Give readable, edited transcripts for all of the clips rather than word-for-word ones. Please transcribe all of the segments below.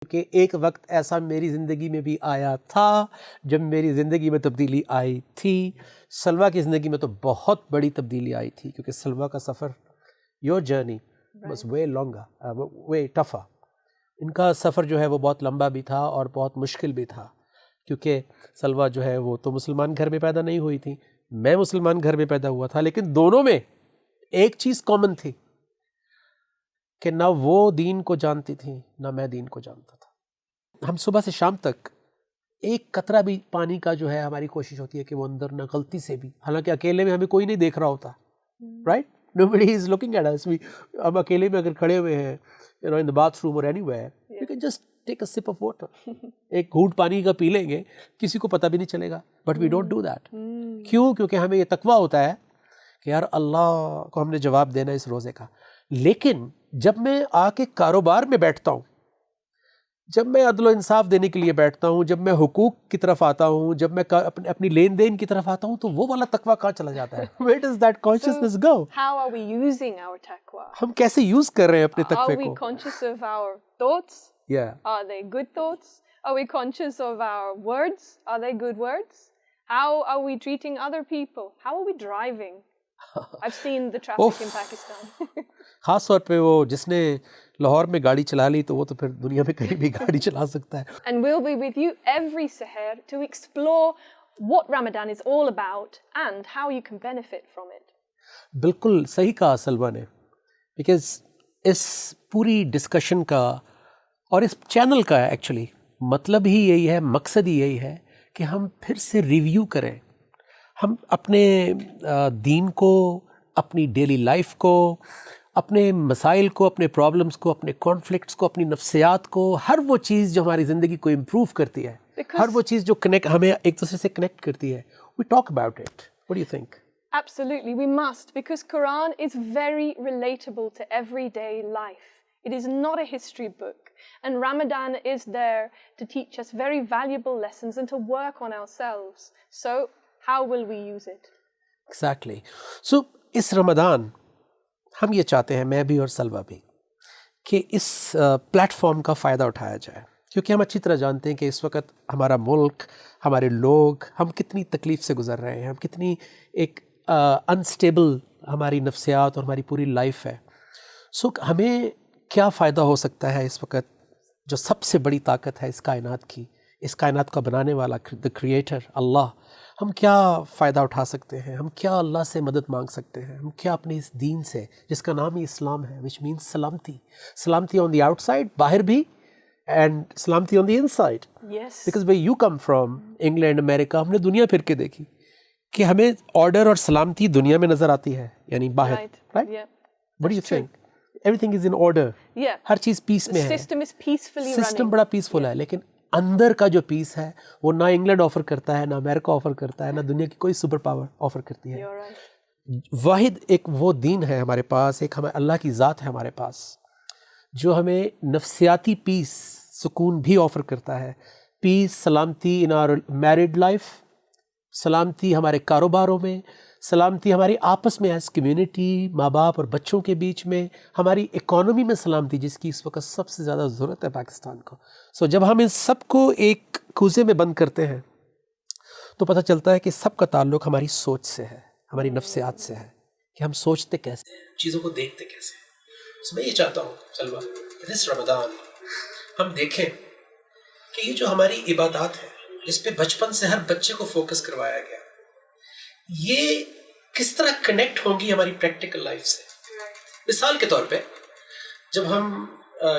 کہ ایک وقت ایسا میری زندگی میں بھی آیا تھا جب میری زندگی میں تبدیلی آئی تھی. سلویٰ کی زندگی میں تو بہت بڑی تبدیلی آئی تھی کیونکہ سلویٰ کا سفر your journey was way longer way tougher. ان کا سفر جو ہے وہ بہت لمبا بھی تھا اور بہت مشکل بھی تھا کیونکہ سلویٰ جو ہے وہ تو مسلمان گھر میں پیدا نہیں ہوئی تھی, میں مسلمان گھر میں پیدا ہوا تھا, لیکن دونوں میں ایک چیز کامن تھی کہ نہ وہ دین کو جانتی تھی نہ میں دین کو جانتا تھا. ہم صبح سے شام تک ایک قطرہ بھی پانی کا جو ہے ہماری کوشش ہوتی ہے کہ وہ اندر نہ غلطی سے بھی, حالانکہ اکیلے میں ہمیں کوئی نہیں دیکھ رہا ہوتا, right, nobody is looking at us. ہم اکیلے میں اگر کھڑے ہوئے ہیں in the bathroom or anywhere, you can just take a sip of water. ایک گھونٹ پانی کا پی لیں گے, کسی کو پتہ بھی نہیں چلے گا, but we don't do that. کیوں؟ کیونکہ ہمیں یہ تقویٰ ہوتا ہے کہ یار اللہ کو ہم نے جواب دینا اس روزے کا. لیکن جب میں آ کے کاروبار میں بیٹھتا ہوں, جب میں عدل و انصاف دینے کے لیے بیٹھتا ہوں, جب میں حقوق کی طرف آتا ہوں, جب میں اپنی لین دین کی طرف آتا ہوں, تو وہ والا تقویٰ کہاں چلا جاتا ہے؟ Where does that consciousness go? How are we using our taqwa? ہم کیسے یوز کر رہے ہیں اپنے تقوی Are we کو؟ conscious of our thoughts? Yeah. Are they good thoughts? Are we conscious of our words? Are they good words? How are we treating other people? How are we driving? I've seen the traffic in Pakistan. خاص طور پہ وہ جس نے لاہور میں گاڑی چلا لی تو وہ تو پھر دنیا میں کہیں بھی گاڑی چلا سکتا ہے. And we'll be with you every seher to explore what Ramadan is all about and how you can benefit from it. بالکل صحیح کہا سلویٰ نے, بیکاز اس پوری ڈسکشن کا اور اس چینل کا ایکچولی مطلب ہی یہی ہے, مقصد ہی یہی ہے کہ ہم پھر سے ریویو کریں, ہم اپنے دین کو, اپنی ڈیلی لائف کو, اپنے مسائل کو, اپنے پرابلمس کو, اپنے کانفلکٹس کو, اپنی نفسیات کو, ہر وہ چیز جو ہماری زندگی کو امپروو کرتی ہے, ہر وہ چیز جو ہمیں ایک دوسرے سے کنیکٹ کرتی ہے, we talk about it. What do you think? Absolutely, we must, because Quran is very relatable to everyday life. It is not a history book, and Ramadan is there to teach us very valuable lessons and to work on ourselves. So, how will we use it? Exactly. So, اس رمضان ہم یہ چاہتے ہیں, میں بھی اور سلویٰ بھی, کہ اس plate form کا فائدہ اٹھایا جائے, کیونکہ ہم اچھی طرح جانتے ہیں کہ اس وقت ہمارا ملک, ہمارے لوگ, ہم کتنی تکلیف سے گزر رہے ہیں, ہم کتنی ایک انسٹیبل ہماری نفسیات اور ہماری پوری لائف ہے. سو ہمیں کیا فائدہ ہو سکتا ہے اس وقت, جو سب سے بڑی طاقت ہے اس کائنات کی, اس کائنات کا بنانے والا دا کریٹر اللہ, ہم کیا فائدہ اٹھا سکتے ہیں, ہم کیا اللہ سے مدد مانگ سکتے ہیں, ہم کیا اپنے اس دین سے جس کا نام ہی اسلام ہے, which means سلامتی, سلامتی آن دی آؤٹ سائڈ, باہر بھی, اینڈ سلامتی آن دی ان سائڈ. Yes. Because we you come from England, امریکہ, ہم نے دنیا پھر کے دیکھی کہ ہمیں آرڈر اور سلامتی دنیا میں نظر آتی ہے, یعنی باہر, right. Yeah. What do you think? Everything is in order. Yeah. ہر چیز پیس میں ہے, System is peacefully system running. بڑا پیسفل ہے, لیکن اندر کا جو پیس ہے وہ نہ انگلینڈ آفر کرتا ہے, نہ امریکہ آفر کرتا ہے, نہ دنیا کی کوئی سپر پاور آفر کرتی ہے. You're right. واحد ایک وہ دین ہے ہمارے پاس, ایک ہمیں اللہ کی ذات ہے ہمارے پاس, جو ہمیں نفسیاتی پیس, سکون بھی آفر کرتا ہے. پیس, سلامتی ان آور میرڈ لائف, سلامتی ہمارے کاروباروں میں, سلامتی ہماری آپس میں ایز کمیونٹی, ماں باپ اور بچوں کے بیچ میں, ہماری اکانومی میں سلامتی جس کی اس وقت سب سے زیادہ ضرورت ہے پاکستان کو. سو جب ہم ان سب کو ایک کوزے میں بند کرتے ہیں تو پتہ چلتا ہے کہ سب کا تعلق ہماری سوچ سے ہے, ہماری نفسیات سے ہے, کہ ہم سوچتے کیسے ہیں, چیزوں کو دیکھتے کیسے ہیں. سو میں یہ چاہتا ہوں سلویٰ کہ اس رمضان ہم دیکھیں کہ یہ جو ہماری عبادات ہیں جس پہ بچپن سے ہر بچے کو فوکس کروایا گیا, یہ کس طرح کنیکٹ ہوں گی ہماری پریکٹیکل لائف سے. مثال کے طور پہ جب ہم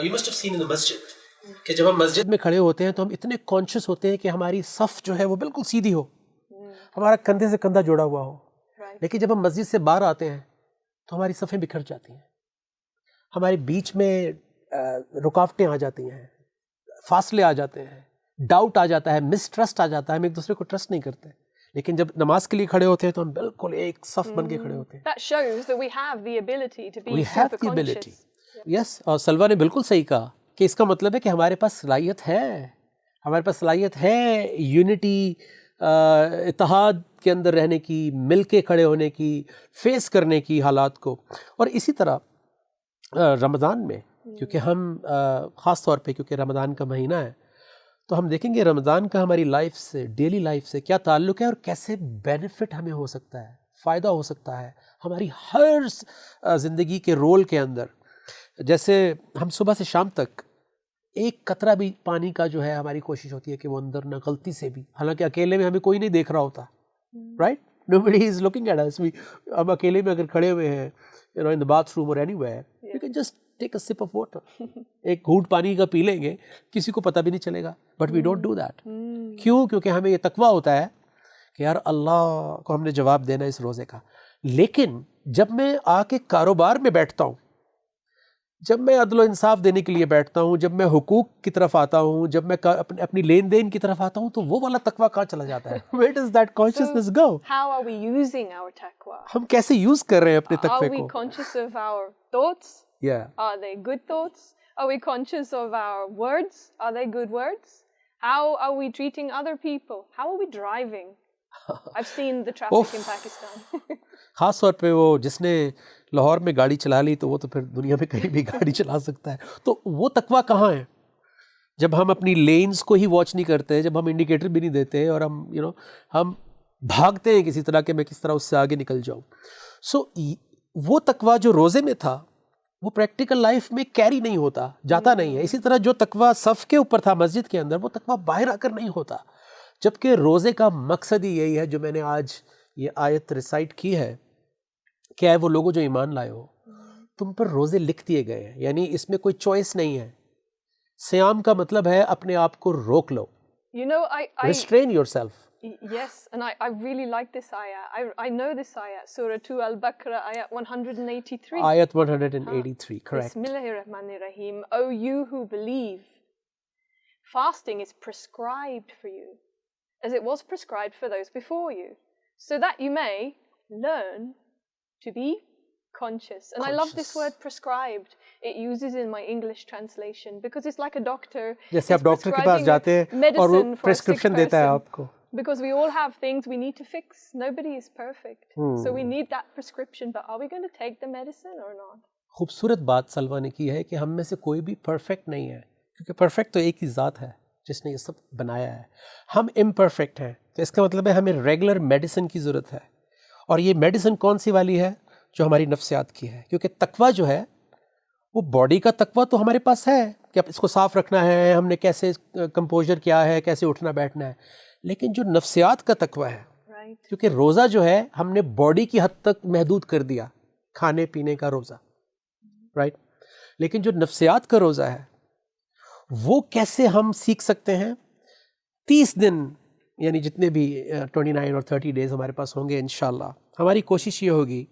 یو مسٹ ہیو سین ان دی مسجد, کہ جب ہم مسجد میں کھڑے ہوتے ہیں تو ہم اتنے کانشیس ہوتے ہیں کہ ہماری صف جو ہے وہ بالکل سیدھی ہو, ہمارا کندھے سے کندھا جوڑا ہوا ہو. لیکن جب ہم مسجد سے باہر آتے ہیں تو ہماری صفیں بکھر جاتی ہیں, ہمارے بیچ میں رکاوٹیں آ جاتی ہیں, فاصلے آ جاتے ہیں, ڈاؤٹ آ جاتا ہے, مسٹرسٹ آ جاتا ہے, ہم ایک دوسرے کو ٹرسٹ نہیں کرتے. لیکن جب نماز کے لیے کھڑے ہوتے ہیں تو ہم بالکل ایک صف بن کے کھڑے ہوتے ہیں. That shows that we have the ability to be We have super the ability. conscious. Yes, اور سلویٰ نے بالکل صحیح کہا کہ اس کا مطلب ہے کہ ہمارے پاس صلاحیت ہے, ہمارے پاس صلاحیت ہے یونٹی, اتحاد کے اندر رہنے کی, مل کے کھڑے ہونے کی, فیس کرنے کی حالات کو. اور اسی طرح رمضان میں کیونکہ ہم خاص طور پہ کیونکہ رمضان کا مہینہ ہے تو ہم دیکھیں گے رمضان کا ہماری لائف سے ڈیلی لائف سے کیا تعلق ہے اور کیسے بینیفٹ ہمیں ہو سکتا ہے، فائدہ ہو سکتا ہے ہماری ہر زندگی کے رول کے اندر. جیسے ہم صبح سے شام تک ایک قطرہ بھی پانی کا جو ہے ہماری کوشش ہوتی ہے کہ وہ اندر نہ غلطی سے بھی، حالانکہ اکیلے میں ہمیں کوئی نہیں دیکھ رہا ہوتا، right, nobody is looking at us. ہم اکیلے میں اگر کھڑے ہوئے ہیں in the bathroom or anywhere, you can just take a sip of water. ایک گھونٹ پانی کا پی لیں گے، کسی کو پتہ بھی نہیں چلے گا. But we don't do that. کیوں؟ کیونکہ ہمیں یہ تقویٰ ہوتا ہے کہ یار اللہ کو ہم نے جواب دینا ہے اس روزے کا. لیکن جب میں آ کے کاروبار میں بیٹھتا ہوں، جب میں عدل و انصاف دینے کے لیے بیٹھتا ہوں، جب میں حقوق کی طرف آتا ہوں، جب میں اپنی لین دین کی طرف آتا ہوں، تو وہ والا تقویٰ کہاں چلا جاتا ہے؟ Where does that consciousness go? How are we using our taqwa? ہم کیسے یوز کر رہے ہیں اپنے Are تقوی we کو؟ conscious of our thoughts? Yeah. Are they good thoughts? Are we conscious of our words? Are they good words? How are we treating other people? How are we driving? I've seen the traffic in Pakistan. خاص طور پہ وہ جس نے لاہور میں گاڑی چلا لی تو وہ تو پھر دنیا میں کہیں بھی گاڑی چلا سکتا ہے. تو وہ تقویٰ کہاں ہے جب ہم اپنی لینز کو ہی واچ نہیں کرتے، جب ہم انڈیکیٹر بھی نہیں دیتے اور ہم بھاگتے ہیں کسی طرح کہ میں کس طرح اس سے آگے نکل جاؤں. سو وہ تقویٰ جو روزے میں تھا وہ پریکٹیکل لائف میں کیری نہیں ہوتا، جاتا نہیں ہے. اسی طرح جو تقویٰ صف کے اوپر تھا مسجد کے اندر، وہ تقویٰ باہر آ کر نہیں ہوتا. جبکہ روزے کا مقصد ہی یہی ہے جو میں نے آج یہ آیت ریسائٹ کی ہے کہ اے وہ لوگوں جو ایمان لائے ہو، تم پر روزے لکھ دیے گئے ہیں، یعنی اس میں کوئی چوائس نہیں ہے. سیام کا مطلب ہے اپنے آپ کو روک لو، You know, restrain your self. Yes, and I really like this ayah. I know this ayah, Surah 2 Al-Baqarah, ayah 183. آیت 183, correct. Bismillahirrahmanirrahim. O you who believe, fasting is prescribed for you, as it was prescribed for those before you, so that you may learn to be conscious. And I love this word prescribed. It uses in my English translation because it's like a doctor. جیسے آپ doctor کے پاس جاتے ہیں اور وہ prescription دیتا ہے آپ کو. Because we all have things we need to fix. Nobody is perfect. So we need that prescription. But are we going to take the medicine or not? خوبصورت بات سلوہ نے کی ہے کہ ہم میں سے کوئی بھی پرفیکٹ نہیں ہے، کیونکہ پرفیکٹ تو ایک ہی ذات ہے جس نے یہ سب بنایا ہے. ہم امپرفیکٹ ہیں، تو اس کا مطلب ہے ہمیں ریگولر میڈیسن کی ضرورت ہے. اور یہ میڈیسن کون سی والی ہے؟ جو ہماری نفسیات کی ہے. کیونکہ تقویٰ جو ہے وہ باڈی کا تقویٰ تو ہمارے پاس ہے کہ اب اس کو صاف رکھنا ہے، ہم نے کیسے کمپوزر کیا ہے، کیسے اٹھنا بیٹھنا ہے. لیکن جو نفسیات کا تقویٰ ہے، کیونکہ روزہ جو ہے ہم نے باڈی کی حد تک محدود کر دیا، کھانے پینے کا روزہ، رائٹ. لیکن جو نفسیات کا روزہ ہے وہ کیسے ہم سیکھ سکتے ہیں؟ 30 دن یعنی جتنے بھی 29 اور 30 ڈیز ہمارے پاس ہوں گے انشاءاللہ، ہماری کوشش یہ ہوگی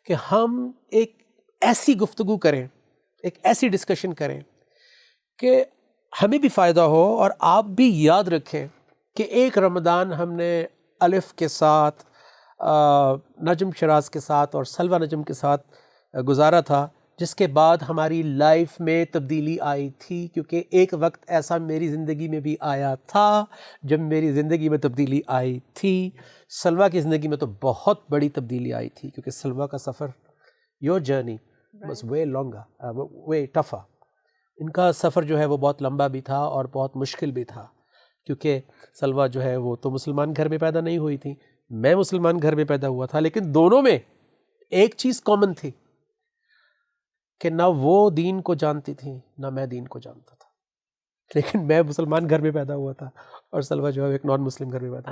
کہ ہم ایک ایسی گفتگو کریں، ایک ایسی ڈسکشن کریں کہ ہمیں بھی فائدہ ہو اور آپ بھی یاد رکھیں کہ ایک رمضان ہم نے الف کے ساتھ، نجم شراز کے ساتھ اور سلوہ نجم کے ساتھ گزارا تھا، جس کے بعد ہماری لائف میں تبدیلی آئی تھی. کیونکہ ایک وقت ایسا میری زندگی میں بھی آیا تھا جب میری زندگی میں تبدیلی آئی تھی. سلوہ کی زندگی میں تو بہت بڑی تبدیلی آئی تھی، کیونکہ سلوہ کا سفر، your journey was way longer, way tougher. ان کا سفر جو ہے وہ بہت لمبا بھی تھا اور بہت مشکل بھی تھا، کیونکہ سلوہ جو ہے وہ تو مسلمان گھر میں پیدا نہیں ہوئی تھی، میں مسلمان گھر میں پیدا ہوا تھا. لیکن دونوں میں ایک چیز کامن تھی کہ نہ وہ دین کو جانتی تھی نہ میں دین کو جانتا تھا. لیکن میں مسلمان گھر میں پیدا ہوا تھا اور سلوہ جو ہے ایک نان مسلم گھر میں پیدا.